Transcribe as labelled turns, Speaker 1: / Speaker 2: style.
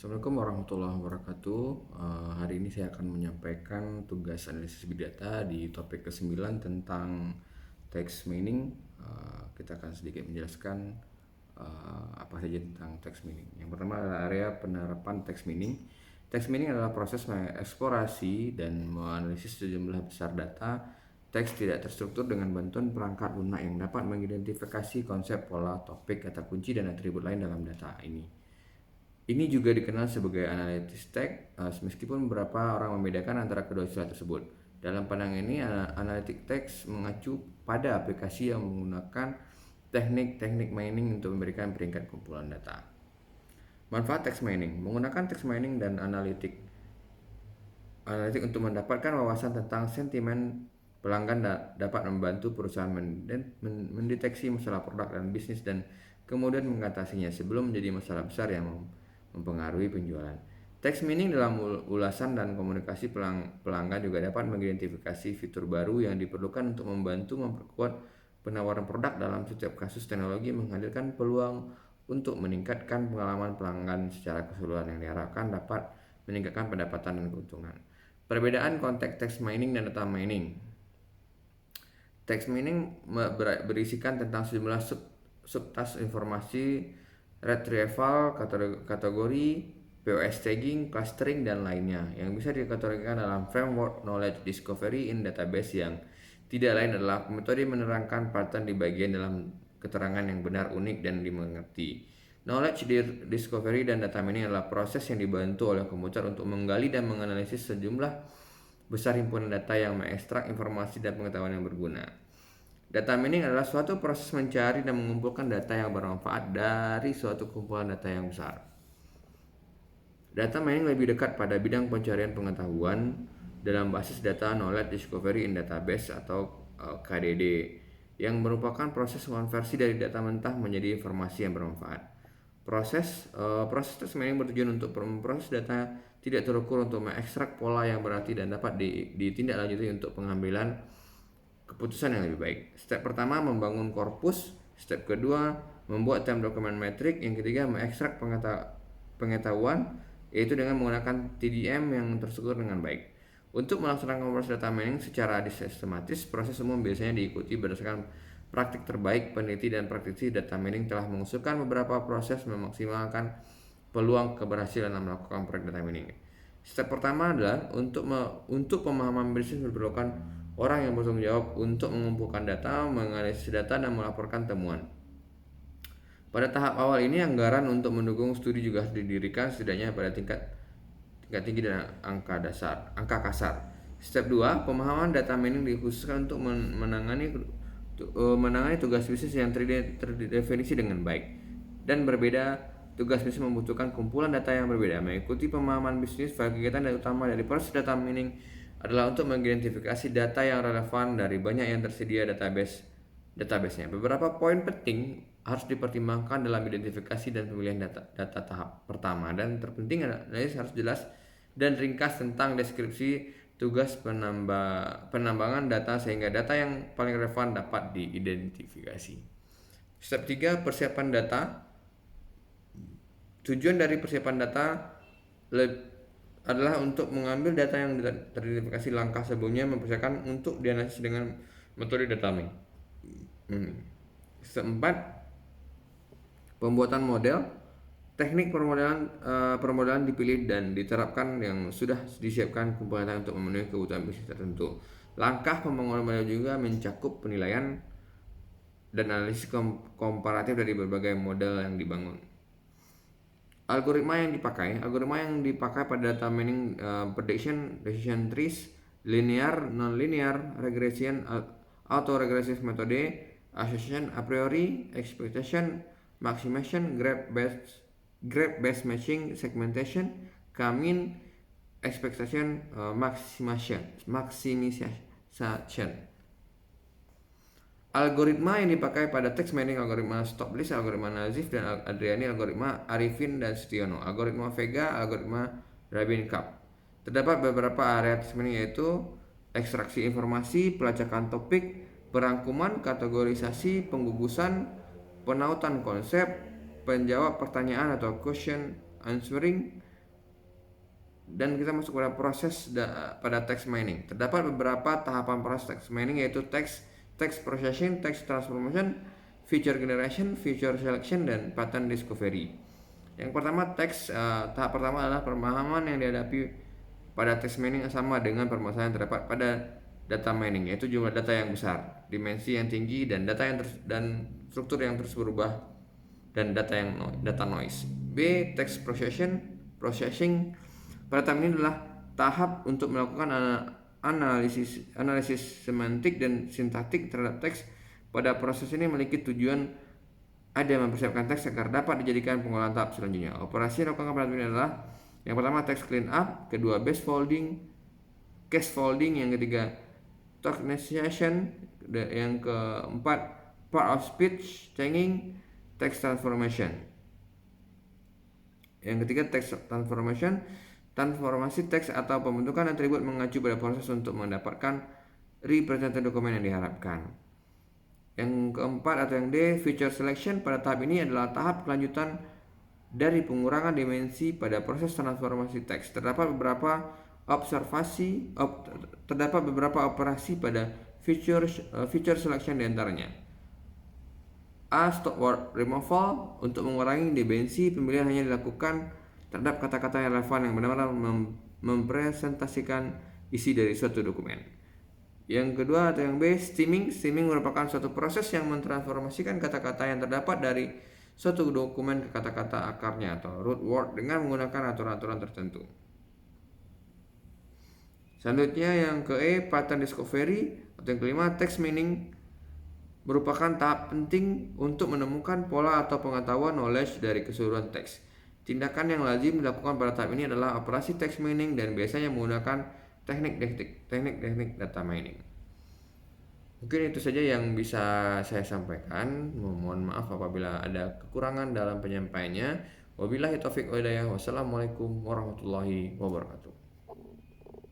Speaker 1: Assalamualaikum warahmatullahi wabarakatuh. Hari ini saya akan menyampaikan tugas analisis big data di topik ke-9 tentang text mining. Kita akan sedikit menjelaskan apa saja tentang text mining. Yang pertama adalah area penerapan text mining. Text mining adalah proses mengeksplorasi dan menganalisis sejumlah besar data teks tidak terstruktur dengan bantuan perangkat lunak yang dapat mengidentifikasi konsep, pola, topik, kata kunci, dan atribut lain dalam data ini. Ini juga dikenal sebagai analisis teks, meskipun beberapa orang membedakan antara kedua istilah tersebut. Dalam pandangan ini, analitik teks mengacu pada aplikasi yang menggunakan teknik-teknik mining untuk memberikan peringkat kumpulan data. Manfaat teks mining: menggunakan teks mining dan analitik untuk mendapatkan wawasan tentang sentimen pelanggan dapat membantu perusahaan mendeteksi masalah produk dan bisnis dan kemudian mengatasinya sebelum menjadi masalah besar yang mempengaruhi penjualan. Text mining dalam ulasan dan komunikasi pelanggan juga dapat mengidentifikasi fitur baru yang diperlukan untuk membantu memperkuat penawaran produk. Dalam setiap kasus, teknologi menghadirkan peluang untuk meningkatkan pengalaman pelanggan secara keseluruhan yang diharapkan dapat meningkatkan pendapatan dan keuntungan. Perbedaan konteks text mining dan data mining. Text mining berisikan tentang sejumlah subtas informasi, retrieval, kategori, POS tagging, clustering, dan lainnya yang bisa dikategorikan dalam framework knowledge discovery in database, yang tidak lain adalah metode menerangkan pattern di bagian dalam keterangan yang benar, unik, dan dimengerti. Knowledge discovery dan data mining adalah proses yang dibantu oleh komputer untuk menggali dan menganalisis sejumlah besar himpunan data yang mengekstrak informasi dan pengetahuan yang berguna. Data mining adalah suatu proses mencari dan mengumpulkan data yang bermanfaat dari suatu kumpulan data yang besar. Data mining lebih dekat pada bidang pencarian pengetahuan dalam basis data knowledge discovery in database atau KDD, yang merupakan proses konversi dari data mentah menjadi informasi yang bermanfaat. Proses text mining bertujuan untuk memproses data tidak terukur untuk mengekstrak pola yang berarti dan dapat ditindaklanjuti untuk pengambilan keputusan yang lebih baik. Step pertama, membangun korpus. Step kedua, membuat time document metrik. Yang ketiga, mengekstrak pengetahuan, yaitu dengan menggunakan TDM yang terstruktur dengan baik. Untuk melaksanakan proses data mining secara sistematis, proses umum biasanya diikuti berdasarkan praktik terbaik. Peneliti dan praktisi data mining telah mengusulkan beberapa proses memaksimalkan peluang keberhasilan dalam melakukan proyek data mining. Step pertama adalah untuk pemahaman bisnis diperlukan orang yang bertanggung jawab untuk mengumpulkan data, menganalisis data, dan melaporkan temuan. Pada tahap awal ini, anggaran untuk mendukung studi juga harus didirikan setidaknya pada tingkat tinggi dan angka kasar. Step 2, pemahaman data mining dikhususkan untuk menangani tugas bisnis yang terdefinisi dengan baik dan berbeda. Tugas bisnis membutuhkan kumpulan data yang berbeda. Mengikuti pemahaman bisnis, kegiatan utama dari proses data mining adalah untuk mengidentifikasi data yang relevan dari banyak yang tersedia database-nya. Beberapa poin penting harus dipertimbangkan dalam identifikasi dan pemilihan data tahap pertama, dan terpenting analisis harus jelas dan ringkas tentang deskripsi tugas penambangan data sehingga data yang paling relevan dapat diidentifikasi. Step 3, persiapan data. Tujuan dari persiapan data adalah untuk mengambil data yang teridentifikasi langkah sebelumnya, mempersiapkan untuk dianalisis dengan metode data mining. Step 4, pembuatan model. Teknik permodelan dipilih dan diterapkan yang sudah disiapkan kumpulan data untuk memenuhi kebutuhan bisnis tertentu. Langkah pembangunan model juga mencakup penilaian dan analisis komparatif dari berbagai model yang dibangun. Algoritma yang dipakai pada data mining: prediction, decision trees, linear, non-linear, regression, auto-regressive metode, association, a priori, expectation, maximization, graph-based matching, segmentation, K-mean, expectation, maximization. Algoritma yang dipakai pada text mining: algoritma Stoplist, algoritma Nazif dan Adriani, algoritma Arifin dan Setiono, algoritma Vega, algoritma Rabin-Cobb. Terdapat beberapa area text mining, yaitu ekstraksi informasi, pelacakan topik, perangkuman, kategorisasi, penggugusan, penautan konsep, penjawab pertanyaan atau question answering, Dan kita masuk pada proses pada text mining. Terdapat beberapa tahapan proses text mining, yaitu text processing, text transformation, feature generation, feature selection, dan pattern discovery. Yang pertama, tahap pertama adalah pemahaman yang dihadapi pada text mining sama dengan permasalahan yang terdapat pada data mining, yaitu jumlah data yang besar, dimensi yang tinggi, dan dan struktur yang terus berubah, dan data noise. B. Text processing. Pada tahap ini adalah tahap untuk melakukan analisis semantik dan sintaktik terhadap teks. Pada proses ini memiliki tujuan ada mempersiapkan teks agar dapat dijadikan pengolahan tahap selanjutnya. Operasi yang dilakukan pada tahap ini adalah yang pertama text clean up, kedua case folding, yang ketiga tokenization, yang keempat part of speech changing, text transformation. Yang ketiga text transformation, transformasi teks atau pembentukan atribut mengacu pada proses untuk mendapatkan representative dokumen yang diharapkan. Yang keempat atau yang D, feature selection. Pada tahap ini adalah tahap kelanjutan dari pengurangan dimensi pada proses transformasi teks. Terdapat beberapa operasi pada feature selection diantaranya. A. Stop word removal. Untuk mengurangi dimensi, pemilihan hanya dilakukan terhadap kata-kata yang relevan yang benar-benar mempresentasikan isi dari suatu dokumen. Yang kedua atau yang B, steaming. Steaming merupakan suatu proses yang mentransformasikan kata-kata yang terdapat dari suatu dokumen ke kata-kata akarnya atau root word dengan menggunakan aturan-aturan tertentu. Selanjutnya yang ke E, pattern discovery, atau yang kelima, text meaning merupakan tahap penting untuk menemukan pola atau pengetahuan knowledge dari keseluruhan teks. Tindakan yang lazim dilakukan pada tahap ini adalah operasi text mining dan biasanya menggunakan teknik data mining. Mungkin itu saja yang bisa saya sampaikan. Mohon maaf apabila ada kekurangan dalam penyampaiannya. Wabillahi taufiq wal hidayah. Wassalamualaikum warahmatullahi wabarakatuh.